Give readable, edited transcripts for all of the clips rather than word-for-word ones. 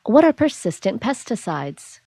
What are persistent pesticides?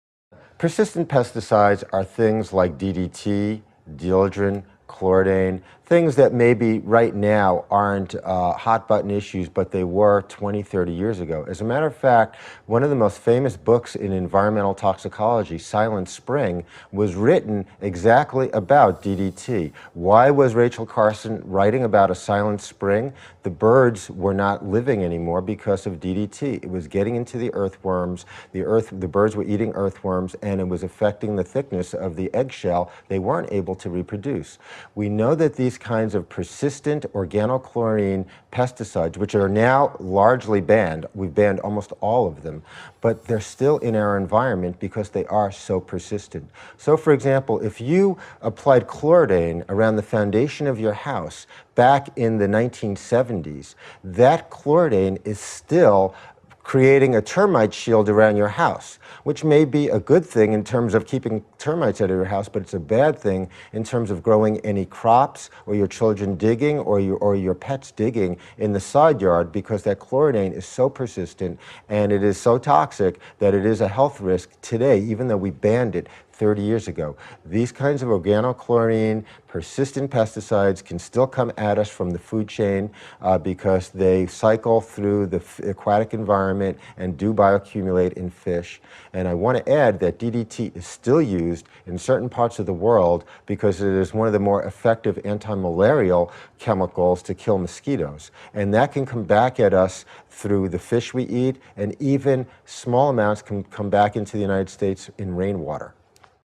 Persistent pesticides are things like DDT, dieldrin, chlordane, things that maybe right now aren't hot button issues, but they were 20, 30 years ago. As a matter of fact, one of the most famous books in environmental toxicology, Silent Spring, was written exactly about DDT. Why was Rachel Carson writing about a silent spring? The birds were not living anymore because of DDT. It was getting into the earthworms. The birds were eating earthworms, and it was affecting the thickness of the eggshell. They weren't able to reproduce. We know that these kinds of persistent organochlorine pesticides, which are now largely banned, we've banned almost all of them, but they're still in our environment because they are so persistent. So for example, if you applied chlordane around the foundation of your house back in the 1970s, that chlordane is still creating a termite shield around your house, which may be a good thing in terms of keeping termites out of your house, but it's a bad thing in terms of growing any crops or your children digging or your pets digging in the side yard, because that chlordane is so persistent and it is so toxic that it is a health risk today, even though we banned it 30 years ago. These kinds of organochlorine, persistent pesticides can still come at us from the food chain because they cycle through the aquatic environment and do bioaccumulate in fish. And I want to add that DDT is still used in certain parts of the world because it is one of the more effective anti-malarial chemicals to kill mosquitoes. And that can come back at us through the fish we eat, and even small amounts can come back into the United States in rainwater.